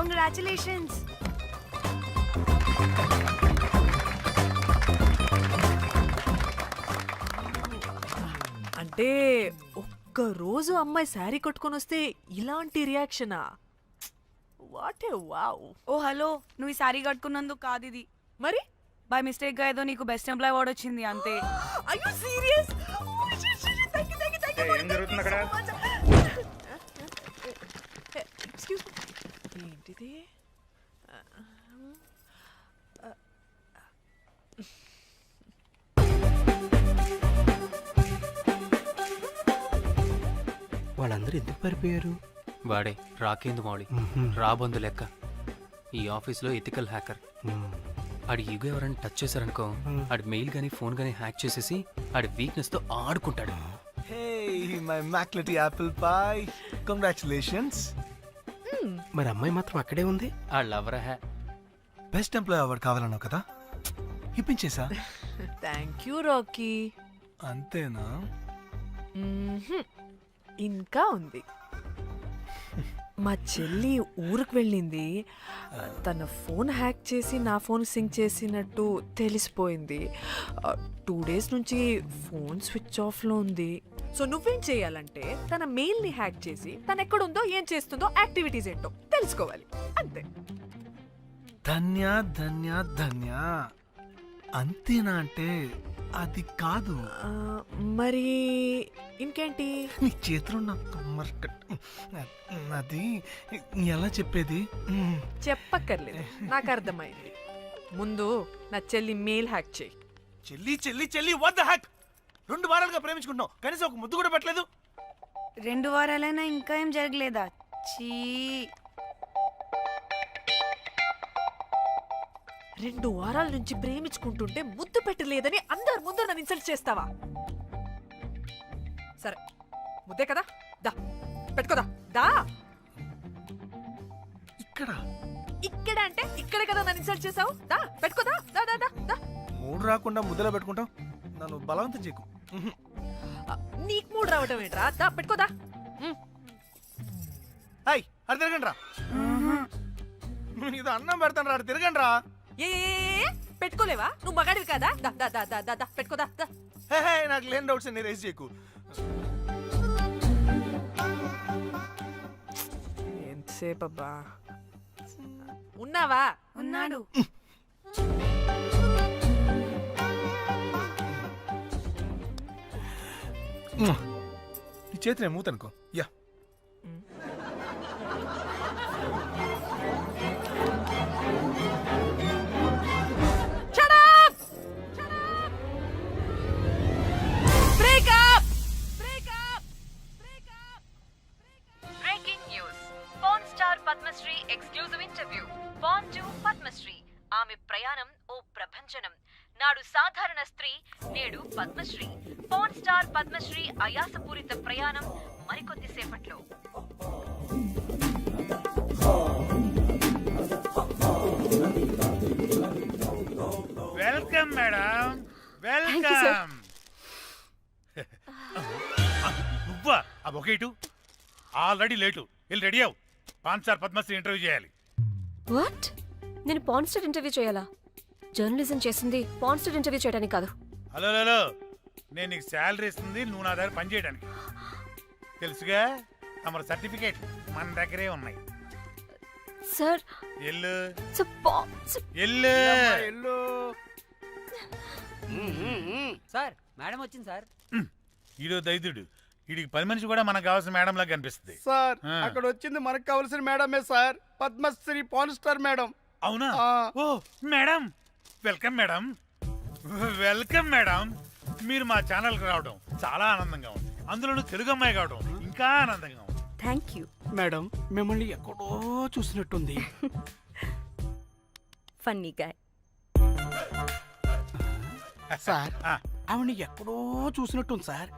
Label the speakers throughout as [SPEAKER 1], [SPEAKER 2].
[SPEAKER 1] Congratulations.
[SPEAKER 2] అంటే ఒక్క రోజు అమ్మాయి శారీ కట్టుకొని వస్తే ఇలాంటి రియాక్షనా? What a wow.
[SPEAKER 1] ఓ హలో, నువ్వు ఈ సారీ కట్టుకున్నందుకు కాదు ఇది.
[SPEAKER 2] మరి
[SPEAKER 1] బై మిస్టేక్ గా ఏదో నీకు బెస్ట్ ఎంప్లాయ్ అవార్డ్ వచ్చింది అంతే.
[SPEAKER 2] are you serious?
[SPEAKER 3] ఏం జరుగుతుంది అక్కడ?
[SPEAKER 2] ఎక్స్క్యూజ్ మీ, ఏంటిది?
[SPEAKER 4] వాళ్ళందరూ ఎందుకు పారిపోయారు?
[SPEAKER 5] వాడే రాకేందు మౌళి, రాబందు లెక్క. ఈ ఆఫీస్లో ఎథికల్ హ్యాకర్. ఆడి ఈగో ఎవరైనా టచ్ చేశారనుకో, ఆడి మెయిల్ గానీ ఫోన్ గానీ హ్యాక్ చేసేసి ఆడి వీక్నెస్ తో ఆడుకుంటాడు.
[SPEAKER 6] Hey, my McLetty apple pie. Congratulations.
[SPEAKER 4] మరి అమ్మాయి మాత్రం అక్కడే ఉంది.
[SPEAKER 5] ఆ లవర్ హ్యా
[SPEAKER 6] బెస్ట్ ఎంప్లాయ్ అవార్డు కావాలన్నావు కదా, ఇప్పించేసా.
[SPEAKER 2] Thank you Rocky.
[SPEAKER 6] అంతేనా?
[SPEAKER 2] ఇంకా ఉంది. మా చెల్లి ఊరికి వెళ్ళింది. తన ఫోన్ హ్యాక్ చేసి నా ఫోన్ సింక్ చేసినట్టు తెలిసిపోయింది. 2 days నుంచి ఫోన్ స్విచ్ ఆఫ్లో ఉంది. సో నువ్వేం చేయాలంటే తన మెయిల్ని హ్యాక్ చేసి తను ఎక్కడుందో ఏం చేస్తుందో యాక్టివిటీస్ ఏంటో తెలుసుకోవాలి, అంతే.
[SPEAKER 6] ధన్య ధన్య ధన్య. అంతేనా అంటే అది కాదు.
[SPEAKER 2] మరి ఇంకేంటి?
[SPEAKER 6] నీ చేతిలో నాకు అది ఎలా చెప్పేది?
[SPEAKER 2] చెప్పక్కర్లేదు, నాకు అర్థమైంది. ముందు నా చెల్లి మెయిల్ హ్యాక్ చేయి.
[SPEAKER 6] చెల్లి చెల్లి చెల్లి, వాట్ ద హ్యాక్? 2 వారాలుగా ప్రేమించుకుంటున్నావు, కనీసం ఒక ముద్దు కూడా పెట్టలేదు.
[SPEAKER 1] 2 వారాలైనా ఇంకా ఏం జరగలేదా? చీ.
[SPEAKER 2] 2 వారాల నుంచి ప్రేమించుకుంటుంటే ముద్దు పెట్టలేదని అందరి ముందు నన్ను ఇన్సల్ట్ చేస్తావా? సరే, ముద్దే కదా, దా పెట్టుకోదా. దా.
[SPEAKER 6] ఇక్కడ
[SPEAKER 2] ఇక్కడ అంటే ఇక్కడే కదా నన్ను ఇన్సల్ట్ చేసావు. దా పెట్టుకోదా. దా దా దా దా.
[SPEAKER 6] మూడు రాకుండా ముద్దలో పెట్టుకుంటాం, నన్ను బలవంతం చేయకు.
[SPEAKER 2] నీకు మూడు రావడం ఏంట్రా? దా పెట్టుకోదా.
[SPEAKER 6] హాయ్, అది తిరగండి రా. ఇది అన్నం పెడతాను రా, తిరగండి రా.
[SPEAKER 2] ఏ పెట్టుకోలేవా? నువ్వు మగాడివి కదా. దా దా దా దా దా పెట్టుకోదా. దా.
[SPEAKER 6] హే, నాకు లేని డౌట్స్ ని రేస్ చేయకు.
[SPEAKER 2] ఎంతసేపు అబ్బా ఉన్నావా?
[SPEAKER 1] ఉన్నాడు.
[SPEAKER 6] నీ చేతి నేను మూతనుకో. Yeah,
[SPEAKER 7] breaking news. Pan star Padmashri exclusive interview. Pan to Padmashri. ఆమె ప్రయాణం ఓ ప్రభంజనం. నాడు సాధారణ స్త్రీ, నేడు పద్మశ్రీ. పాన్ స్టార్ పద్మశ్రీ అయాసపూరిత ప్రయాణం మరికొద్ది సేపట్లో.
[SPEAKER 3] Welcome madam, welcome. నువ్వా? ఆ బొకేటు ఆల్రెడీ లేటు. వెళ్ళి రెడీ అవు, పాన్ స్టార్ పద్మశ్రీ ఇంటర్వ్యూ చేయాలి.
[SPEAKER 8] వాట్? నేను పాన్ స్టార్ ఇంటర్వ్యూ చేయాలా? జర్నలిజం చేసింది పాన్ స్టార్ ఇంటర్వ్యూ చేయడానికి కాదు.
[SPEAKER 3] హలో హలో, నేను నీకు శాలరీ ఇస్తుంది, నువ్వు నా దగ్గర పని చేయడానికి. తెలుసుగా, తమ సర్టిఫికేట్ మన దగ్గరే ఉన్నాయి.
[SPEAKER 8] సార్
[SPEAKER 3] ఎల్లు
[SPEAKER 6] ఎల్లు.
[SPEAKER 9] సార్ మేడం వచ్చింది సార్.
[SPEAKER 3] ఈడో దైదుడు, వీడికి 10 మనిషి కూడా మనకు కావాల్సిన మేడం లాగా కనిపిస్తుంది.
[SPEAKER 4] సార్ అక్కడ వచ్చింది మనకు కావాల్సిన మేడమే sir, Padmashri pan star madam.
[SPEAKER 3] అవునా? ఓ madam, welcome madam, welcome madam. మీరు మా ఛానల్కి రావడం చాలా ఆనందంగా ఉంది. అందులోనూ తెలుగు అమ్మాయి కావడం ఇంకా ఆనందంగా ఉంది.
[SPEAKER 8] థ్యాంక్ యూ
[SPEAKER 4] మేడం, మిమ్మల్ని ఎక్కడో చూసినట్టుంది.
[SPEAKER 8] Funny guy.
[SPEAKER 4] సార్ ఆవిడ ఎక్కడో చూసినట్టుంది సార్.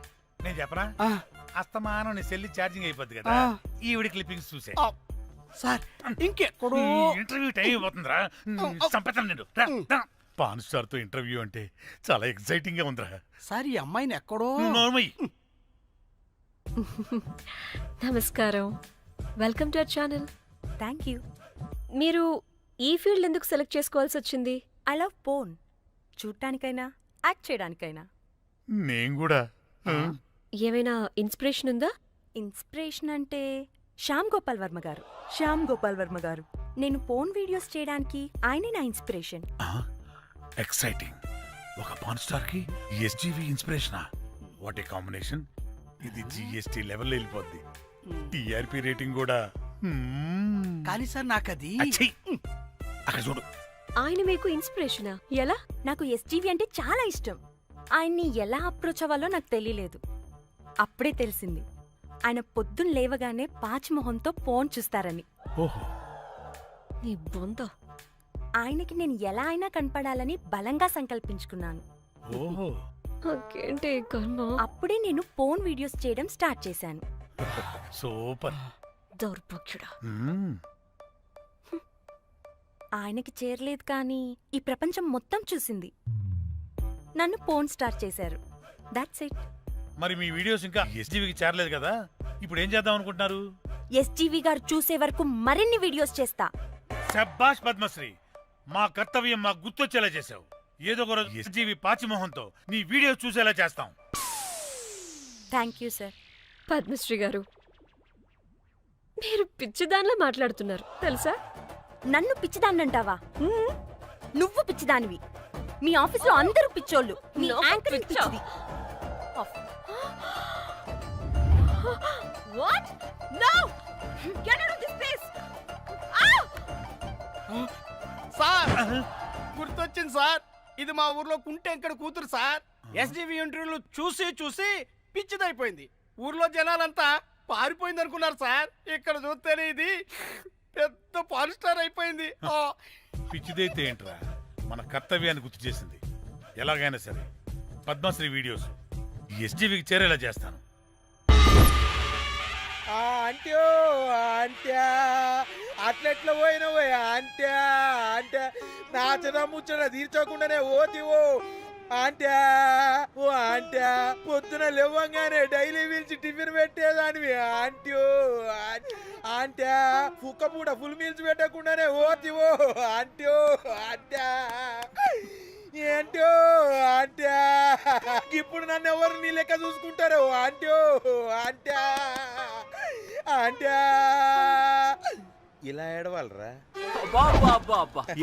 [SPEAKER 3] నేను చెప్పనా? అస్తమానం నీ సెల్లి ఛార్జింగ్ అయిపోద్ది కదా, ఈవిడ క్లిప్పింగ్స్ చూసే.
[SPEAKER 4] సార్ ఇంకెక్కడో
[SPEAKER 3] ఇంటర్వ్యూ టైం అయిపోతుందిరా, సంపేతం నేను. పాన్ స్టార్ తో ఇంటర్వ్యూ అంటే చాలా ఎక్సైటింగ్ గా ఉందిరా.
[SPEAKER 4] సార్ ఈ అమ్మాయిని ఎక్కడో.
[SPEAKER 8] నమస్కారం, welcome to our channel.
[SPEAKER 1] Thank you.
[SPEAKER 8] మీరు ఈ ఫీల్డ్ ఎందుకు సెలెక్ట్ చేసుకోవాల్సి వచ్చింది?
[SPEAKER 10] I love porn. చూడటానికైనా యాక్ట్ చేయడానికైనా.
[SPEAKER 3] నేను కూడా
[SPEAKER 8] ఏమైనా ఇన్స్పిరేషన్ ఉందా?
[SPEAKER 10] ఇన్స్పిరేషన్ అంటే శ్యామ్ గోపాల్ వర్మ గారు. నేను పోన్ వీడియోస్ చేయడానికి ఆయనే నా ఇన్స్పిరేషన్.
[SPEAKER 3] ఎక్సైటింగ్. ఒక పాన్ స్టార్ కి ఎస్జీవి ఇన్స్పిరేషనా? What a combination. ఇది జిఎస్టీ లెవెల్ వెళ్ళిపోద్ది. టిఆర్పి రేటింగ్ కూడా.
[SPEAKER 4] కానీ సార్ నాకది
[SPEAKER 3] అచ్చీ! అక్కడ చూడు.
[SPEAKER 8] ఆయన మీకు ఇన్స్పిరేషనా? ఎలా?
[SPEAKER 10] నాకు ఎస్జీవి అంటే చాలా ఇష్టం. ఆయన్ని ఎలా అప్రోచ్ అవ్వాలో నాకు తెలియలేదు. అప్పుడే తెలిసింది ఆయన పొద్దున్న లేవగానే పాచిమొహంతో ఫోన్ చూస్తారని.
[SPEAKER 3] ఓహో.
[SPEAKER 8] నీ బొంద.
[SPEAKER 10] ఆయనకి నేను ఎలా అయినా కనపడాలని బలంగా సంకల్పించుకున్నాను.
[SPEAKER 3] ఓహో.
[SPEAKER 8] నాకేంటి ఈ కర్మ?
[SPEAKER 10] అప్పుడే నేను ఫోన్ వీడియోస్ చేయడం స్టార్ట్ చేశాను.
[SPEAKER 3] సూపర్.
[SPEAKER 8] దౌర్భాగ్యుడా.
[SPEAKER 10] ఆయనకి చేరలేదు కానీ ఈ ప్రపంచం మొత్తం చూసింది. నన్ను ఫోన్ స్టార్ చేశారు. That's it.
[SPEAKER 3] మరి మీ వీడియోస్ ఇంకా ఎస్జీవికి చేరలేదు కదా, ఇప్పుడు ఏం చేద్దాం అనుకుంటున్నారు?
[SPEAKER 10] ఎస్జీవి గారు చూసే వరకు మరిన్ని వీడియోస్ చేస్తా.
[SPEAKER 3] శబ్బాష్ పద్మశ్రీ, మా కర్తవ్యం మాకు గుర్తొచ్చేలా చేసావు. ఏదో ఒక రోజు ఎస్జీవి పాచిమోహంతో నీ వీడియోస్ చూసేలా చేస్తాం.
[SPEAKER 10] Thank you sir.
[SPEAKER 8] పద్మశ్రీ గారు, మీరు పిచ్చిదానిలా మాట్లాడుతున్నారు తెలుసా?
[SPEAKER 10] నన్ను పిచ్చిదాన్నంటావా? నువ్వు పిచ్చిదానివి. మీ ఆఫీస్లో అందరూ పిచ్చోళ్ళు. మీ
[SPEAKER 8] నాకు
[SPEAKER 10] యాంకరింగ్
[SPEAKER 8] పిచ్చా?
[SPEAKER 10] పిచ్చిది.
[SPEAKER 8] What? No! Get out of this place!
[SPEAKER 4] Sir గుర్తొచ్చింది సార్. ఇది మా ఊర్లో కుంటెంకడ కూతురు సార్. ఎస్జీవి ఇంటర్వ్యూలు చూసి చూసి పిచ్చిదైపోయింది. ఊర్లో జనాలంతా పారిపోయింది అనుకున్నారు సార్. ఇక్కడ చూస్తేనే ఇది పెద్ద పాన్ స్టార్ అయిపోయింది.
[SPEAKER 3] పిచ్చిదైతే ఏంట్రా, మన కర్తవ్యాన్ని గుర్తు చేసింది. ఎలాగైనా సరే పద్మశ్రీ వీడియోస్ ఎస్జీవికి చేరేలా చేస్తాను.
[SPEAKER 4] అంట్యో అంట్యా అట్లెట్లా పోయినవో అంట్యా అంటే నాచన ముచ్చట తీర్చకుండానే ఓతివో అంట్యా. ఓ అంట్యా పొద్దున లేవంగానే డైలీ పిలిచి టిఫిన్ పెట్టేదానివి అంట్యో అంట్యా. కుక్క పూట ఫుల్ మీల్స్ పెట్టకుండానే ఓతివో అంట్యో అంట్యా. ఏంటో అంట్యా ఇప్పుడు నన్ను ఎవరు నీ లెక్క చూసుకుంటారు అంట్యో అంట్యా అంట్యా. ఇలా ఏడవాలరా?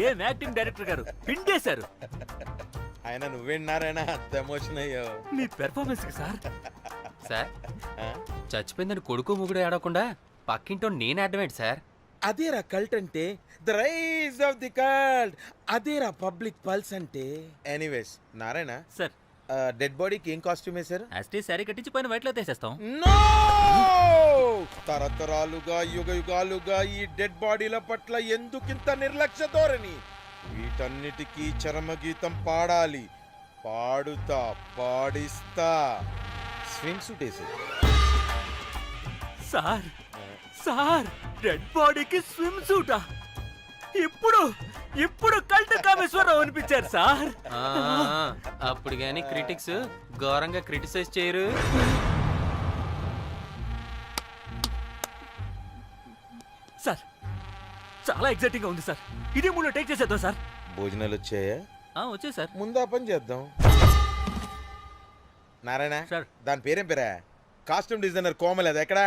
[SPEAKER 9] ఏం యాక్టింగ్ డైరెక్టర్ గారు పిండేశారు.
[SPEAKER 4] ఆయన నువ్వేనారాయణ అంత ఎమోషన్ అయ్యో
[SPEAKER 9] మీ పెర్ఫార్మెన్స్ కి సార్.
[SPEAKER 5] సార్, చచ్చిపోయిందని కొడుకు ముగుడు ఏడవకుండా పక్కింటో నేను అడ్డమేంటి సార్?
[SPEAKER 4] అదేరా కల్ట్ అంటే, the rise of the cult. అదేరా పబ్లిక్ పల్స్ అంటే. ఎనీవేస్ నారాయణ
[SPEAKER 9] సార్,
[SPEAKER 4] డెడ్ బాడీకి ఏం కాస్ట్యూమ్ వేశారు?
[SPEAKER 9] యాస్టీ శారీ కట్టించి పైన వైట్లో తీసేస్తాం.
[SPEAKER 4] నో! తరతరాలుగా యుగ యుగాలుగా ఈ డెడ్ బాడీల పట్ల ఎందుకింత నిర్లక్ష్య ధోరణి? వీటన్నిటికీ చరమగీతం పాడాలి. పాడుతా, పాడిస్తా. స్విమ్ సూట్ వేసి
[SPEAKER 9] సార్ సార్, డెడ్ బాడీకి స్విమ్ సూటా? ఇప్పుడు కల్ట్ కామేశ్వరరావు అనిపించారు సార్.
[SPEAKER 5] అప్పుడు గాని క్రిటిక్స్ ఘోరంగా క్రిటిసైజ్ చేయరు.
[SPEAKER 9] సార్, చాలా ఎగ్జైటింగ్ గా ఉంది సార్. ఇదే మూడు టేక్ చేసేద్దాం సార్.
[SPEAKER 4] భోజనాలు వచ్చాయా?
[SPEAKER 9] వచ్చే సార్.
[SPEAKER 4] ముందా పని చేద్దాం. నారాయణ
[SPEAKER 9] సార్.
[SPEAKER 4] దాని పేరేం పేరా? Costume designer Komal. అది ఎక్కడా?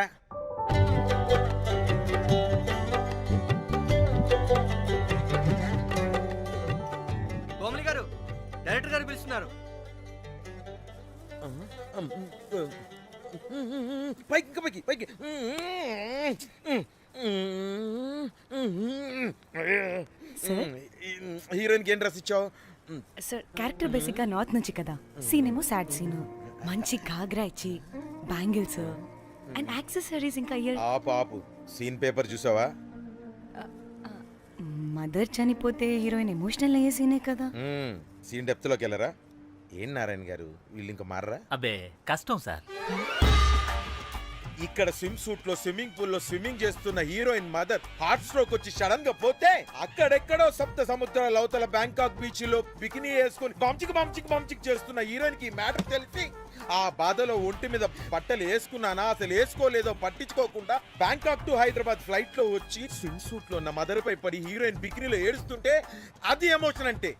[SPEAKER 9] కోమలి గారు, డైరెక్టర్ గారు పిలుస్తున్నారు.
[SPEAKER 4] పైకి ఇంకా పైకి పైకి. హీరోయిన్కి ఏం డ్రెస్ ఇచ్చావు?
[SPEAKER 1] సార్, క్యారెక్టర్ బేసిక్గా నార్త్ నుంచి కదా, సీన్ ఏమో సాడ్ సీన్. మంచి ఘాగ్రా ఇచ్చి బ్యాంగిల్స్ అండ్ యాక్సెసరీస్ ఇంకా ఇయర్.
[SPEAKER 4] ఆపు సీన్ పేపర్ చూసావా?
[SPEAKER 1] మదర్ చనిపోతే హీరోయిన్ ఎమోషనల్ అయ్యే సీనే కదా.
[SPEAKER 4] సీన్ డెప్త్ లోకి వెళ్ళరా? ఏం నారాయణ గారు వీళ్ళు ఇంకా మారరా?
[SPEAKER 9] అబ్బే కష్టం సార్.
[SPEAKER 4] ఈ
[SPEAKER 11] ఇక్కడ స్విమ్ సూట్ లో స్విమ్మింగ్ పూల్ లో స్విమ్మింగ్ చేస్తున్న హీరోయిన్ మదర్ హార్ట్ స్ట్రోక్ వచ్చి సడన్ గా పోతే అక్కడెక్కడో సప్త సముద్రాల అవతల బ్యాంకాక్ బీచ్ లో బికినీ వేసుకొని బంచిక్ చేస్తున్న హీరోయిన్ కి మ్యాటర్ తెలిసి ఆ బాధలో ఒంటి మీద బట్టలు వేసుకున్నానా అసలు వేసుకోలేదో పట్టించుకోకుండా బ్యాంకాక్ టు హైదరాబాద్ ఫ్లైట్ లో వచ్చి స్విమ్ సూట్ లో ఉన్న మదర్ పై పడి హీరోయిన్ బికినీలో ఏడుస్తుంటే అది ఎమోషన్ అంటే.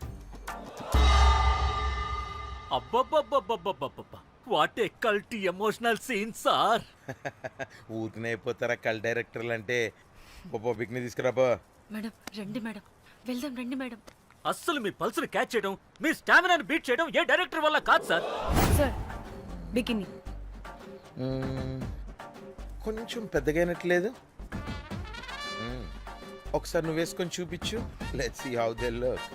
[SPEAKER 9] అబ్బబ్బబ్బబ్బబ్బబ్బబ్బ what a cult emotional scene sir.
[SPEAKER 11] ఊరికనే అయిపోతారా కల్ డైరెక్టర్లు అంటే. బికినీ తీసుకురాబో.
[SPEAKER 10] మేడం రండి మేడం, వెళ్దాం రండి మేడం.
[SPEAKER 9] అస్సలు మీ పల్స్ని క్యాచ్ చేయడం, మీ స్టామినాని బీట్ చేయడం ఏ డైరెక్టర్ వల్ల కాదు సార్.
[SPEAKER 1] సార్ బికినీ
[SPEAKER 11] కొంచెం పెద్దగైనట్లేదు. ఒకసారి నువ్వు వేసుకొని చూపించు. Let's see how they look.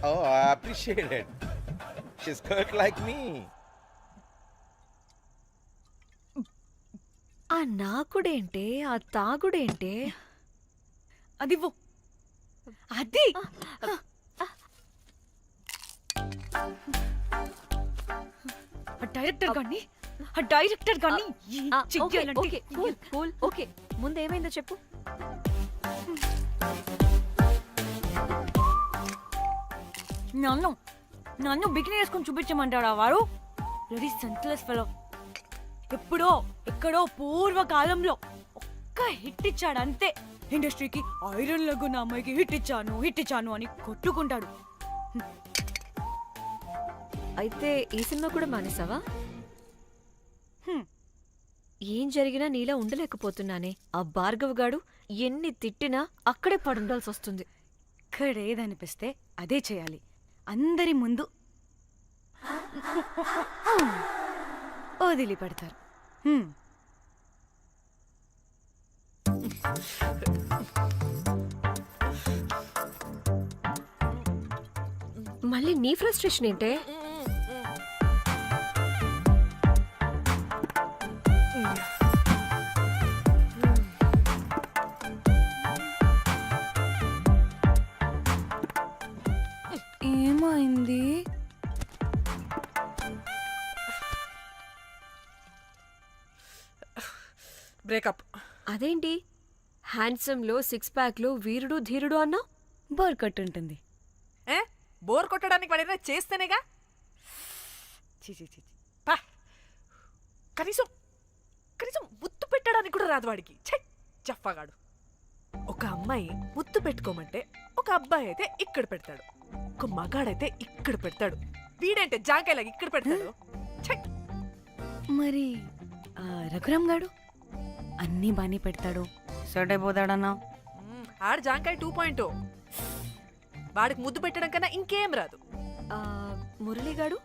[SPEAKER 11] Oh, I appreciate it. She's cut like me.
[SPEAKER 8] ఆ నాకుడేంటే, ఆ తాగుడేంటే?
[SPEAKER 1] అదివ్వు. అది డైరెక్టర్ గాని
[SPEAKER 8] ఓకే కూల్ కూల్ ఓకే, ముందు ఏమైందో చెప్పు.
[SPEAKER 1] నన్ను బికినీ వేసుకొని చూపించమంటాడా వాడు? Ready senseless fellow. ఎప్పుడో ఎక్కడో పూర్వకాలంలో ఒక్క హిట్ ఇచ్చాడు అంతే. ఇండస్ట్రీకి ఐరన్ లెగ్ ఉన్న అమ్మాయికి హిట్ ఇచ్చాను అని కొట్టుకుంటాడు.
[SPEAKER 8] అయితే ఈ సినిమా కూడా మానేసావా? ఏం జరిగినా నీలా ఉండలేకపోతున్నానే. ఆ భార్గవ్ గాడు ఎన్ని తిట్టినా అక్కడే పడుండాల్సి వస్తుంది.
[SPEAKER 1] ఇక్కడేదనిపిస్తే అదే చేయాలి. అందరి ముందు వదిలిపెడతారు.
[SPEAKER 8] మళ్ళీ నీ ఫ్రస్ట్రేషన్ ఏంటే?
[SPEAKER 1] ఏమైంది?
[SPEAKER 2] బ్రేకప్.
[SPEAKER 8] అదేంటి హ్యాండ్సమ్ లో సిక్స్ ప్యాక్ లో వీరుడు ధీరుడు అన్నా?
[SPEAKER 1] బోర్ కట్ ఉంటుంది.
[SPEAKER 2] బోర్ కొట్టడానికి వాడైనా చేస్తేనేగా. పా. కనీసం ముద్దు పెట్టడానికి కూడా రాదు వాడికి. జఫాగాడు. ఒక అమ్మాయి ముద్దు పెట్టుకోమంటే ఒక అబ్బాయి అయితే ఇక్కడ పెడతాడు, ఒక మగాడైతే ఇక్కడ పెడతాడు. వీడంటే జాంకాయలాగా ఇక్కడ పెడతాడు.
[SPEAKER 1] మరి రఘురామ్ గాడు అన్నీ బానే పెడతాడు, సెట్ అయిపోతాడన్నా.
[SPEAKER 2] ఆడు జాంకాయ 2.0. వాడికి ముద్దు పెట్టడం కన్నా ఇంకేం రాదు.
[SPEAKER 8] మురళీగాడు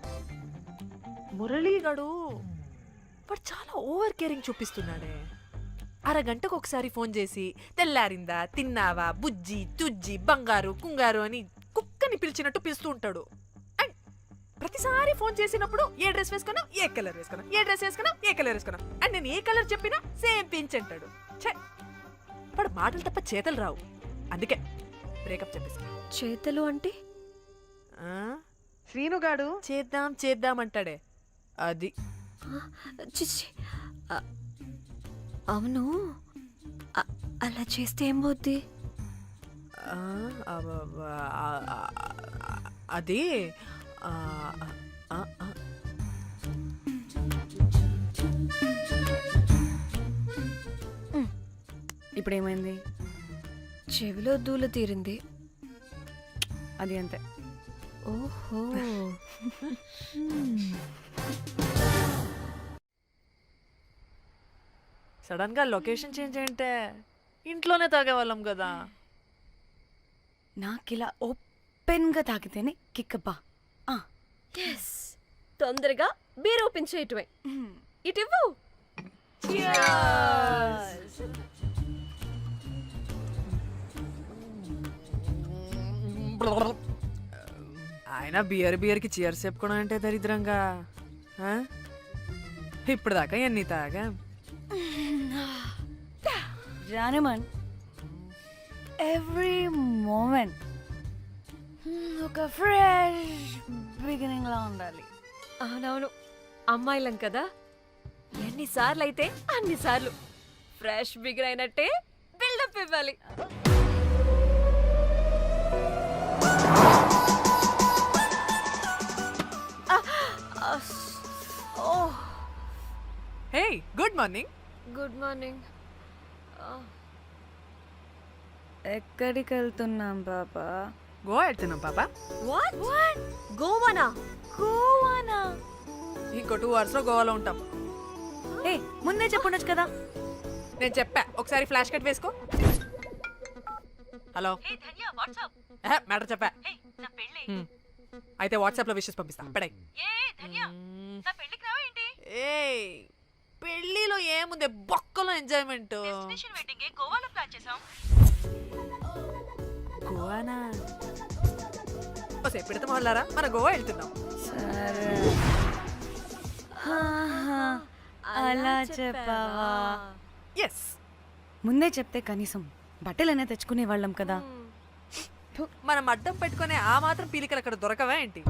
[SPEAKER 2] వాడు చాలా ఓవర్ కేరింగ్ చూపిస్తున్నాడే. అరగంటకు ఒకసారి ఫోన్ చేసి తెల్లారిందా, తిన్నావా, బుజ్జి తుజ్జి, బంగారు కుంగారు అని కుక్కని పిలిచినట్టు పిలుస్తూ ఉంటాడు. అండ్ ప్రతిసారి ఫోన్ చేసినప్పుడు ఏ డ్రెస్ వేసుకున్నావు, ఏ కలర్ వేసుకున్నావు, ఏ డ్రెస్ వేసుకున్నావు, ఏ కలర్ వేసుకున్నావు అండ్ నేను ఏ కలర్ చెప్పినా సేమ్ పించ్ అంటాడు. వాడు మాటలు తప్ప చేతలు రావు. అందుకే బ్రేకప్ చెప్పేసి.
[SPEAKER 8] చేతలు అంటే
[SPEAKER 2] శ్రీనుగాడు చేద్దాం అంటాడే అది.
[SPEAKER 8] చిచ్చి. అవును, అలా చేస్తే ఏం పోద్ది?
[SPEAKER 2] అది
[SPEAKER 1] ఇప్పుడేమైంది?
[SPEAKER 8] చెవిలో దూల తీరింది.
[SPEAKER 1] అది అంతే.
[SPEAKER 8] ఓహో.
[SPEAKER 2] సడన్ గా లొకేషన్ చేంజ్ అంటే ఇంట్లోనే తాగేవాళ్ళం కదా.
[SPEAKER 1] నాకిలా ఓపెన్ గా తాగితేనే కిక్కబ్బా.
[SPEAKER 8] తొందరగా బీర్ ఓపెన్ చేయటమే. ఇటివ్వు.
[SPEAKER 2] ఆయన బియర్కి చీర్స్ చెప్పుకోవడం అంటే దరిద్రంగా. ఇప్పుడు దాకా ఎన్ని తాగా
[SPEAKER 1] జానమన్. ఎవ్రీ మూమెంట్ ఒక ఫ్రెష్ బిగినింగ్ లా ఉండాలి.
[SPEAKER 8] అవునవును, అమ్మాయిలం కదా, ఎన్నిసార్లు అయితే అన్నిసార్లు ఫ్రెష్ బిగర్ అయినట్టే బిల్డప్ ఇవ్వాలి.
[SPEAKER 2] Hey good morning.
[SPEAKER 8] Good morning.
[SPEAKER 1] ఎక్కడికి వెళ్తున్నాం బాబా?
[SPEAKER 2] గోవా వెళ్తున్నాం పాపా.
[SPEAKER 8] వాట్ గోవానా?
[SPEAKER 1] గోవానా?
[SPEAKER 2] ఇంకో 2 hours లో గోవాలో ఉంటాం.
[SPEAKER 1] ఏ ముందే చెప్పుండొచ్చు కదా.
[SPEAKER 2] నేను చెప్పా, ఒకసారి ఫ్లాష్ కట్ వేసుకో. హలో, మ్యాటర్ చెప్పా. అయితే వాట్సాప్ లో విషెస్ పంపిస్తా. పడే. ఏ పెళ్ళిలో ఏముంది, బొక్కలో ఎంజాయ్మెంట్. గోవానా? పెడతాం వాళ్ళారా, మన గోవా వెళ్తున్నాం.
[SPEAKER 1] సరే, అలా చెప్పావా?
[SPEAKER 2] ఎస్,
[SPEAKER 1] ముందే చెప్తే కనీసం బట్టలనే తెచ్చుకునే వాళ్ళం కదా.
[SPEAKER 2] మనం అడ్డం పెట్టుకునే ఆ మాత్రం పీలికలు అక్కడ దొరకవా ఏంటి?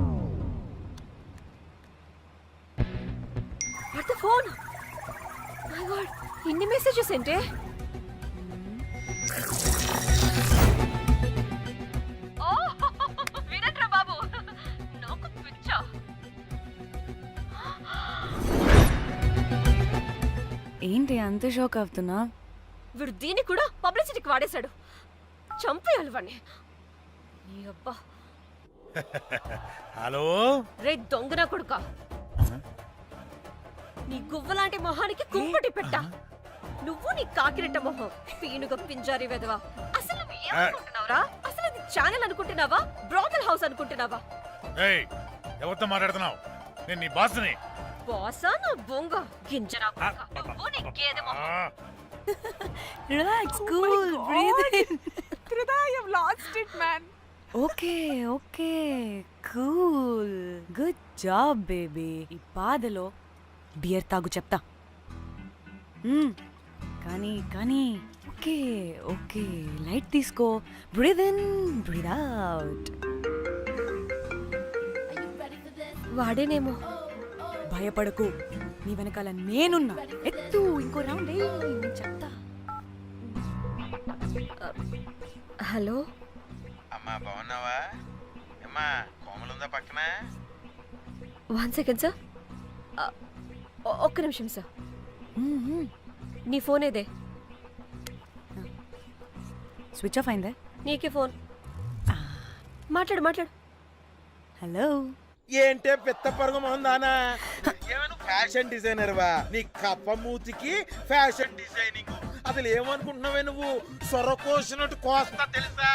[SPEAKER 8] What the phone? My God, ఇన్ని మెసేజెస్ ఏంటే?
[SPEAKER 7] వినట్రా బాబు, నాకు పిచ్చా.
[SPEAKER 1] ఏంటి అంత షోక్ అవుతున్నా?
[SPEAKER 8] వీడు దీన్ని కూడా పబ్లిసిటీకి వాడేశాడు. చంపేయాలి వాడిని. నీ అబ్బా.
[SPEAKER 3] హలో
[SPEAKER 8] రే దొంగన కొడుకా, నీ గువ్వలాంటి మొహానికి కుంపటి పెట్ట. నువ్వు నీ కాకిరెట్ట మొహం, పీనుగ పింజారి వెదవా. అసలు నువ్వు ఏమనుకుంటున్నావురా? అసలు ఇది ఛానల్ అనుకుంటున్నావా, బ్రోకల్ హౌస్ అనుకుంటున్నావా?
[SPEAKER 3] ఏయ్, ఎవరితో మాట్లాడుతున్నావు? నేను నీ బాస్ని.
[SPEAKER 8] బాసా నా బొంగ గింజరా కొడుకా. నువ్వు నీ గేదె మొహం.
[SPEAKER 1] Relax, cool, breathe in.
[SPEAKER 2] I have lost it, man.
[SPEAKER 1] Okay okay, cool, good job baby. ఈ బాధలో బియర్ తాగు చెప్తా. కానీ కానీ ఓకే ఓకే, లైట్ తీసుకో. Breathe in, breathe out.
[SPEAKER 8] వాడేనేమో.
[SPEAKER 1] భయపడకు, నీ వెనకాల నేనున్నా. ఎత్తు, ఇంకో రౌండ్ నేను చెప్తా.
[SPEAKER 8] హలో
[SPEAKER 11] అమ్మా, బాగున్నావా? అమ్మా, కోమలుందా పక్కన?
[SPEAKER 8] 1 second సార్. ఒక్క నిమిషం సార్. నీ ఫోన్ ఏదే?
[SPEAKER 1] స్విచ్ ఆఫ్ అయిందే.
[SPEAKER 8] నీకే ఫోన్. మాట్లాడు మాట్లాడు.
[SPEAKER 1] హలో,
[SPEAKER 11] ఏంటే పెద్ద పరుగు మొహందానా? ఏమైనా ఫ్యాషన్ డిజైనర్ వా? నీ కప్ప మూతికి ఫ్యాషన్ డిజైనింగ్. అసలు ఏమనుకుంటున్నావే నువ్వు? సొర కోసినట్టు కోస్తా తెలుసా?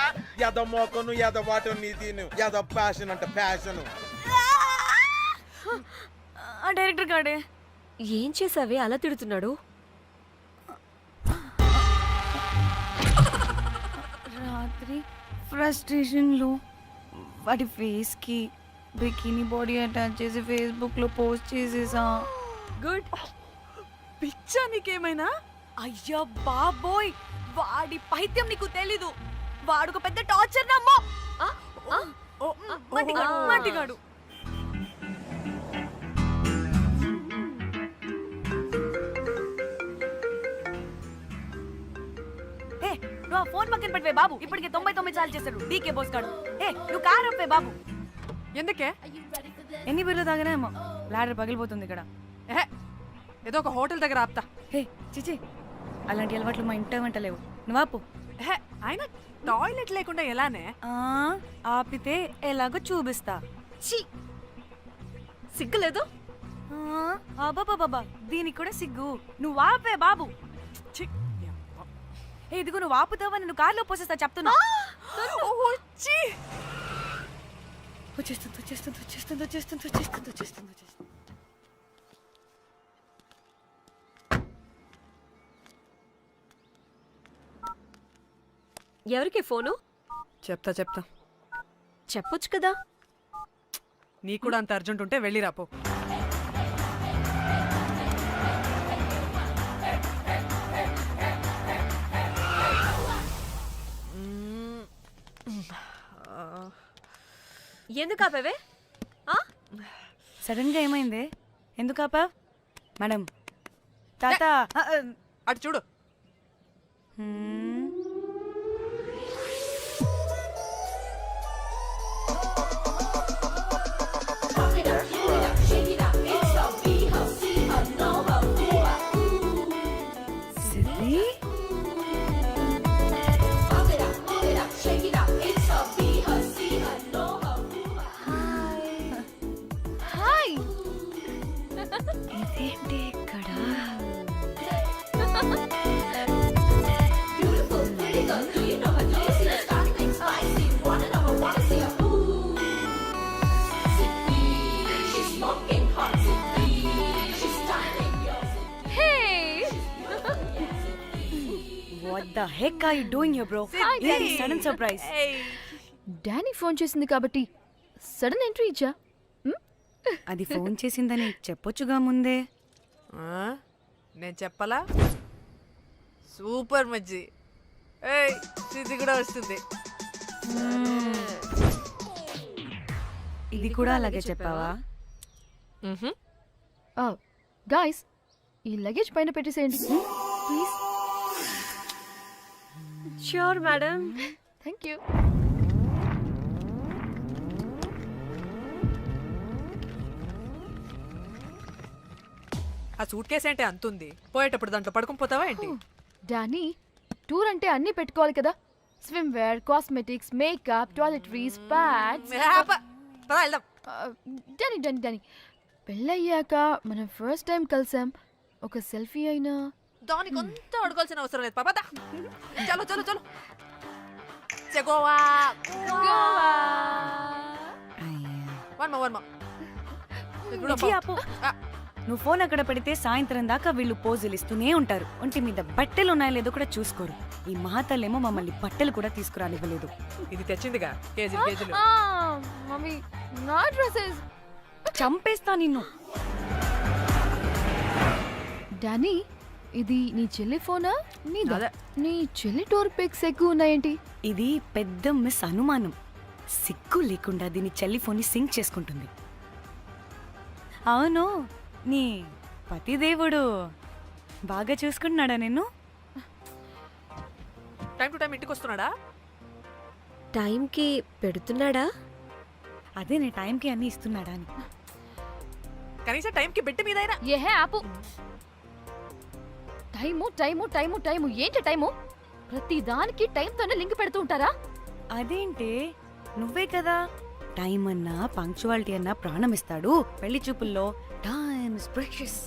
[SPEAKER 11] ఎద మోకను, ఎద వాటను, నీ దీని ఎద ఫ్యాషన్ అంట ఫ్యాషన్.
[SPEAKER 1] ఆ డైరెక్టర్ గాడే.
[SPEAKER 8] ఏం చేసావే అలా తిడుతున్నాడు?
[SPEAKER 1] రాత్రి ఫ్రస్ట్రేషన్లో వాడి ఫేస్కి బికినీ బాడీ అటాచ్ చేసి ఫేస్బుక్లో పోస్ట్ చేసేసా.
[SPEAKER 8] గుడ్.
[SPEAKER 2] పిచ్చా నీకేమైనా?
[SPEAKER 1] అయ్యా బాబోయ్, వాడి పైత్యం నీకు తెలీదు. వాడుకు పెద్ద టార్చర్ నమ్మో. మట్టిగాడు మట్టిగాడు. ఏ, నువ్వు ఆ ఫోన్ పక్కన పెట్టవే బాబు. ఇప్పటికే 99 సార్లు చేశాడు డీకే బోస్ గాడు. ఏ, నువ్వు కారు అప్పే బాబు.
[SPEAKER 2] ఎందుకే?
[SPEAKER 1] ఎన్ని బిర్లు తాగినాయేమో, లాడర్ పగిలిపోతుంది ఇక్కడ.
[SPEAKER 2] ఏదో ఒక హోటల్ దగ్గర ఆపుతా.
[SPEAKER 1] హే చిచి, అలాంటి అలవాట్లు మా ఇంట వెంట లేవు. నువ్వు ఆపు.
[SPEAKER 2] అయినా టాయిలెట్ లేకుండా ఎలానే?
[SPEAKER 1] ఆపితే ఎలాగో చూపిస్తా.
[SPEAKER 8] ఛీ, సిగ్గులేదు?
[SPEAKER 1] బాబా, దీనికి కూడా సిగ్గు. నువ్వు ఆపే బాబు. ఇదిగో నువ్వు ఆపుతావా, నేను కార్లో పోసేస్తా చెప్తున్నా. వచ్చేస్తుంది.
[SPEAKER 8] ఎవరికి ఫోను?
[SPEAKER 2] చెప్తా
[SPEAKER 8] చెప్పొచ్చు కదా.
[SPEAKER 2] నీ కూడా అంత అర్జెంట్ ఉంటే వెళ్ళి రాపో.
[SPEAKER 8] ఎందుకు ఆపేవే?
[SPEAKER 1] సడన్ గా ఏమైంది? ఎందుకు ఆపా? మేడం తాత
[SPEAKER 2] అటు చూడు.
[SPEAKER 1] సిద్ధి
[SPEAKER 10] హాయ్.
[SPEAKER 1] ఇదేంటి ఇక్కడ? What the heck are you doing here, bro? ఏంటి సడన్ సర్ప్రైజ్?
[SPEAKER 10] డానీ ఫోన్ చేసింది కాబట్టి సడన్ ఎంట్రీ ఇచ్చా.
[SPEAKER 1] అది ఫోన్ చేసిందని చెప్పొచ్చుగా ముందే.
[SPEAKER 2] నేను చెప్పలా? సూపర్ మజ్జి. ఏయ్ సిద్ధి కూడా వస్తుంది.
[SPEAKER 1] ఇది కూడా అలాగే చెప్పావా?
[SPEAKER 10] గాయ్స్ ఈ లగేజ్ పైన పెట్టేసేయండి please.
[SPEAKER 8] Sure madam.
[SPEAKER 10] Thank you.
[SPEAKER 2] ఆ సూట్ కేసు అంటే అంతుంది, పోయేటప్పుడు దాంట్లో పడుకుని పోతావా ఏంటి?
[SPEAKER 10] డానీ టూర్ అంటే అన్నీ పెట్టుకోవాలి కదా. Swimwear, cosmetics, makeup, toiletries, pads.
[SPEAKER 2] వెళ్దాం.
[SPEAKER 10] డానీ డానీ డానీ పెళ్ళయ్యాక మనం ఫస్ట్ టైం కలిసాం. ఒక సెల్ఫీ అయినా.
[SPEAKER 2] దానికి కొంత అడగాల్సిన అవసరం లేదు పాపా. చలో చలో చలో. గోవా వర్మ.
[SPEAKER 1] విజయ్, ఆపు. నువ్వు ఫోన్ అక్కడ పెడితే సాయంత్రం దాకా వీళ్ళు పోజులు ఇస్తూనే ఉంటారు. ఒంటి మీద బట్టలు ఉన్నాయో లేదో కూడా చూసుకోరు. ఈ మహాతల్లేమో మమ్మల్ని బట్టలు కూడా తీసుకురానివ్వలేదు.
[SPEAKER 2] ఇది తెచ్చిందిగా కేజీలు కేజీలు.
[SPEAKER 10] మమ్మీ నా డ్రెస్సెస్.
[SPEAKER 1] చంపేస్తా నిన్ను.
[SPEAKER 10] డానీ ఇది నీ చెల్లి ఫోనా నీదా?
[SPEAKER 2] అదే.
[SPEAKER 10] నీ చెల్లి టోర్ పిక్స్ ఎక్కువ ఉన్నాయేంటి?
[SPEAKER 1] ఇది పెద్ద మిస్ అనుమానం. సిగ్గు లేకుండా దీని చెల్లి ఫోన్ని సింక్ చేసుకుంటుంది. అవును, నీ పతిదేవుడు బాగా చూసుకుంటున్నాడా నిన్ను?
[SPEAKER 2] టైం టు టైం ఇంటికి వస్తున్నాడా?
[SPEAKER 8] టైంకి పెడుతున్నాడా?
[SPEAKER 1] అదే నీ టైంకి అన్ని ఇస్తున్నాడా అని.
[SPEAKER 2] కనీసం టైంకి బిడ్డ మీదైనా.
[SPEAKER 10] ఏహే ఆపు. టైము టైము టైము టైము ఏంటి టైము? ప్రతి దానికి టైంతోనే లింక్ పెడుతూ ఉంటారా?
[SPEAKER 1] అదేంటి, నువ్వే కదా టైం అన్నా పంక్చువాలిటీ అన్నా ప్రాణం ఇస్తాడు, పెళ్లి చూపుల్లో టైమ్ ఇస్ ప్రెషియస్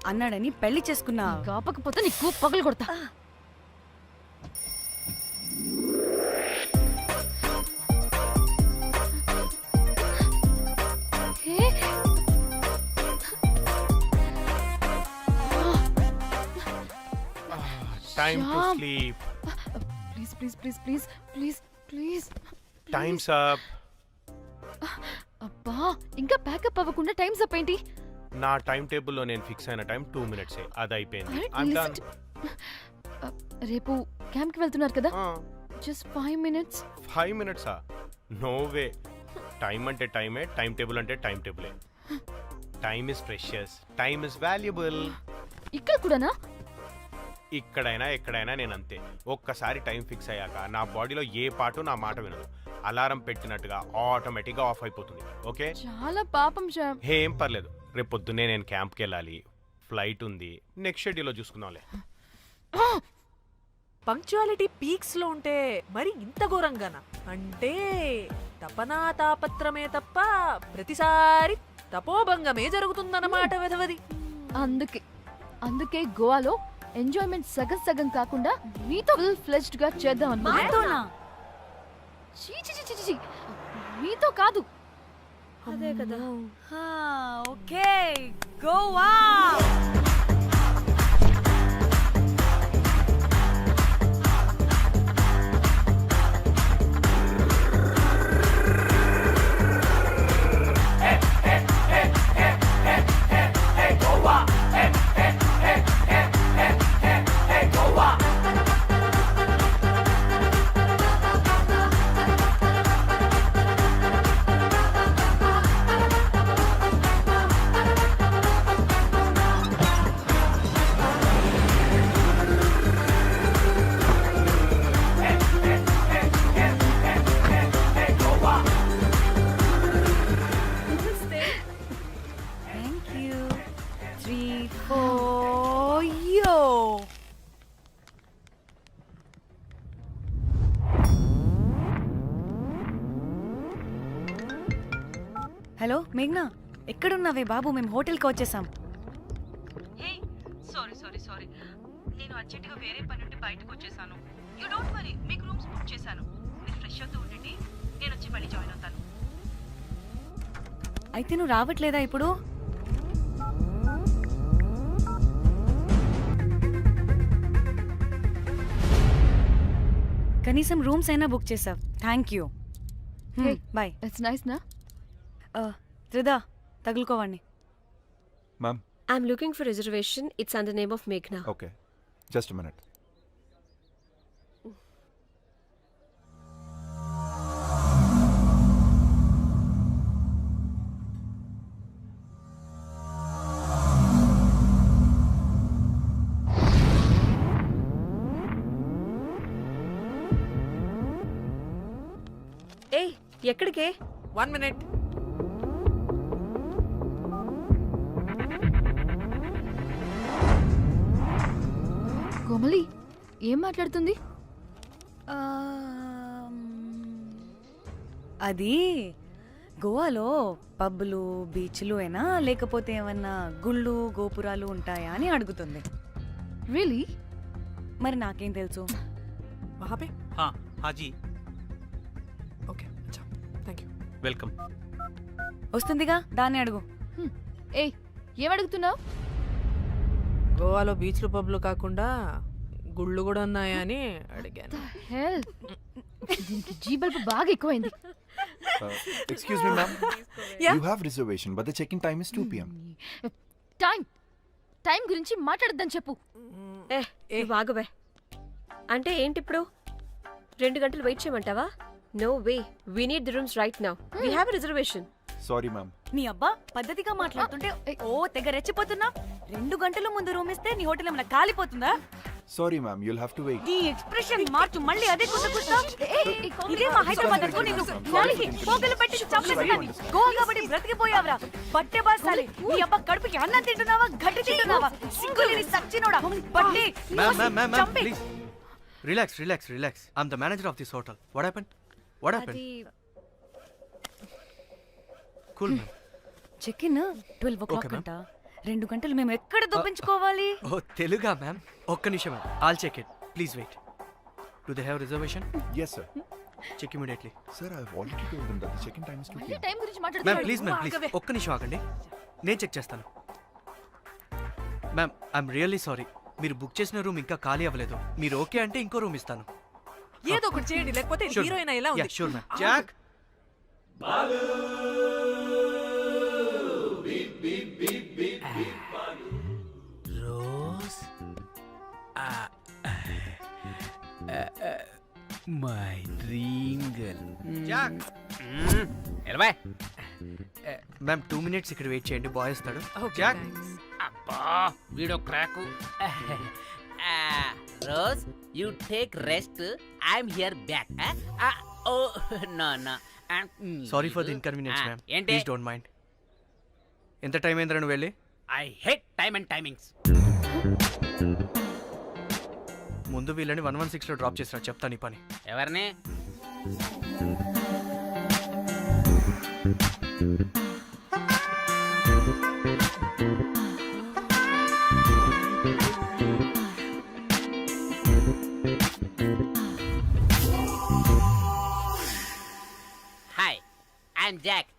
[SPEAKER 1] అన్నాడని పెళ్లి చేసుకున్నా.
[SPEAKER 10] కాపకపోతే నీకు పగలు కొడతా.
[SPEAKER 6] Time to
[SPEAKER 10] Shyam.
[SPEAKER 6] Sleep.
[SPEAKER 10] Please please please please please please.
[SPEAKER 6] Times up.
[SPEAKER 10] అబ్బా ఇంకా ప్యాకప్ అవ్వకుండా టైమ్స్ అప్ ఏంటి?
[SPEAKER 6] నా టైం టేబుల్లో నేను ఫిక్స్ అయిన టైం 2 minutes. అది అయిపోయింది.
[SPEAKER 10] Alright,
[SPEAKER 6] I'm
[SPEAKER 10] listen
[SPEAKER 6] done.
[SPEAKER 10] రేపు క్యాంప్ కి వెళ్తున్నారు కదా? Just 5 minutes.
[SPEAKER 6] 5 minutes? No way. Time అంటే టైమే, టైం టేబుల్ అంటే టైం టేబులే. Time is precious, time is valuable.
[SPEAKER 10] ఇక్కడ కూడానా?
[SPEAKER 6] ఇక్కడైనా ఎక్కడైనా నేను అంతే. ఒక్కసారి టైం ఫిక్స్ అయ్యాక నా బాడీలో ఏ పాటు నా మాట వినదు. అలారం పెట్టినట్టుగా ఆటోమేటిక్గా ఆఫ్ అయిపోతుంది. ఓకే,
[SPEAKER 10] చాలా పాపం శ్యామ్.
[SPEAKER 6] ఏం పర్లేదు. రేపు పొద్దున్నే నేను క్యాంప్కి వెళ్ళాలి, ఫ్లైట్ ఉంది. నెక్స్ట్ షెడ్యూల్లో చూసుకుందాంలే.
[SPEAKER 2] పంక్చువాలిటీ పీక్స్ లో ఉంటే మరి ఇంత ఘోరంగానా? అంటే తపనా తాపత్రమే తప్ప ప్రతిసారి తపోభంగమే జరుగుతుందన్నమాట వెధవది.
[SPEAKER 10] అందుకే గోవాలో ఎంజాయ్మెంట్ సగం సగం కాకుండా మీతో ఫుల్ ఫ్లెజ్డ్ గా చేద్దాం అనుకున్నా.
[SPEAKER 1] మాతోనా?
[SPEAKER 10] చీ చీ చీ చీ చీ. మీతో కాదు.
[SPEAKER 8] అదే కదా.
[SPEAKER 1] ఓకే, గోవా. 3, 4, yo! హలో మేఘ్నా ఎక్కడున్నావే బాబు మేము హోటల్కి వచ్చేసాం
[SPEAKER 7] హే సారీ సారీ సారీ నేను అర్జెంటుగా వేరే పని నుండి బయటకు వచ్చేసాను యూ డోంట్ వరీ మీకు రూమ్స్ బుక్ చేశాను మీరు ఫ్రెష్ అవుతూ ఉండండి నేను వచ్చి మళ్ళీ జాయిన్ అవుతాను
[SPEAKER 1] అయితే నువ్వు రావట్లేదా ఇప్పుడు కనీసం రూమ్స్ అయినా బుక్ చేసావు thank you boy
[SPEAKER 10] it's nice నా
[SPEAKER 1] త్రిదా తగులుకోవండి
[SPEAKER 12] ma'am
[SPEAKER 8] I'm looking for reservation it's under name of మేఘ్నా
[SPEAKER 12] ఓకే జస్ట్ మినిట్
[SPEAKER 8] ఏయ్ ఎక్కడికే
[SPEAKER 2] 1 minute.
[SPEAKER 10] కోమలి ఏం మాట్లాడుతుంది?
[SPEAKER 1] అది గోవాలో పబ్బులు బీచ్లు అయినా లేకపోతే ఏమన్నా గుళ్ళు గోపురాలు ఉంటాయా అని అడుగుతుంది
[SPEAKER 10] రియలీ?
[SPEAKER 1] మరి నాకేం తెలుసు
[SPEAKER 2] वहाँ पे?
[SPEAKER 5] हाँ हाँ जी
[SPEAKER 2] ఓకే అచ్చా థ్యాంక్ యూ.
[SPEAKER 5] వెల్కమ్
[SPEAKER 1] వస్తుందిగా దాన్ని అడుగు
[SPEAKER 10] ఏయ్ ఏం అడుగుతున్నావు?
[SPEAKER 2] గోవాలో బీచ్లు పబ్లు కాకుండా గుళ్ళు కూడా ఉన్నాయా అని అడిగాను.
[SPEAKER 10] హెల్ దీనికి జీ బల్బ్ బాగా ఎక్కువైంది.
[SPEAKER 12] Excuse me ma'am
[SPEAKER 2] Yeah.
[SPEAKER 12] You have reservation but the checking time is 2 p.m.
[SPEAKER 10] Time గురించి మాట్లాడద్దని చెప్పు.
[SPEAKER 8] నువ్వు ఆగువే. అంటే ఏంటి ఇప్పుడు 2 గంటలు వెయిట్ చేయమంటావా? No way, we need the rooms right now. We have reservation.
[SPEAKER 12] Sorry ma'am
[SPEAKER 1] నీ అబ్బా పద్ధతిగా మాట్లాడుతుంటే ఓ తెగ రెచ్చిపోతున్నా 2 గంటల ముందు రూమ్ ఇస్తే నీ హోటల్ ఏమైనా కాలిపోతుందా
[SPEAKER 12] sorry ma'am you'll have to wait.
[SPEAKER 1] నీ ఎక్స్ప్రెషన్ మార్చు మళ్ళీ అదే కుసకుస్తా ఇదే మా హైదరాబాద్ అనుకో నిన్ను నాలికి పోగలు పెట్టి చంపేస్తాను గోవా కాబట్టి బ్రతికిపోయావరా పట్టే బాసాలి నీ అబ్బా కడుపుకి అన్నం తింటున్నావా గడ్డి తింటున్నావా సింగులేని సచ్చినోడా పట్టి చంపి
[SPEAKER 9] please relax relax relax I'm the manager of this hotel what happened
[SPEAKER 8] అది
[SPEAKER 9] cool
[SPEAKER 1] check in 12 o'clock
[SPEAKER 9] Okay, ma'am.
[SPEAKER 1] అంట 2 గంటలు మేము ఎక్కడ దొప్పించుకోవాలి
[SPEAKER 9] ఓ తెలుగా మ్యామ్ ఒక్క నిమిషం I'll check it please wait do they have reservation
[SPEAKER 12] yes sir.
[SPEAKER 9] Check immediately
[SPEAKER 12] sir I have already told them that the checking time is 2 p.m.
[SPEAKER 10] Time గురించి
[SPEAKER 9] ma'am
[SPEAKER 10] మాట్లాడుతున్నాడు.
[SPEAKER 9] Please ma'am please ఒక్క నిమిషం ఆగండి నేను check చేస్తాను ma'am I'm really sorry మీరు book చేసిన room ఇంకా ఖాళీ అవ్వలేదు మీరు ఓకే అంటే ఇంకో రూమ్ ఇస్తాను
[SPEAKER 2] ఏదో ఒకటి చేయండి లేకపోతే హీరోయిన్ ఎలా ఉంది?
[SPEAKER 9] Sure ma'am Jack
[SPEAKER 5] Rose my dream girl
[SPEAKER 9] Jack
[SPEAKER 5] ఎలవా
[SPEAKER 9] మ్యామ్ 2 minutes ఇక్కడ వెయిట్ చేయండి బాయ్ వస్తాడు
[SPEAKER 2] Okay,
[SPEAKER 9] జాక్
[SPEAKER 2] thanks.
[SPEAKER 5] అబ్బా వీడో crack Rose you take rest I'm here back oh no no
[SPEAKER 9] sorry for the inconvenience ma'am
[SPEAKER 5] ఏంటి
[SPEAKER 9] please don't mind ఎంత time అయిందిరా నువ్వు వెళ్ళి
[SPEAKER 5] I hate time and timings
[SPEAKER 9] ముందు వీళ్ళని 116 లో డ్రాప్ చేసినా చెప్తాను ఈ పని
[SPEAKER 5] ఎవరిని హాయ్ ఐఎమ్ జాక్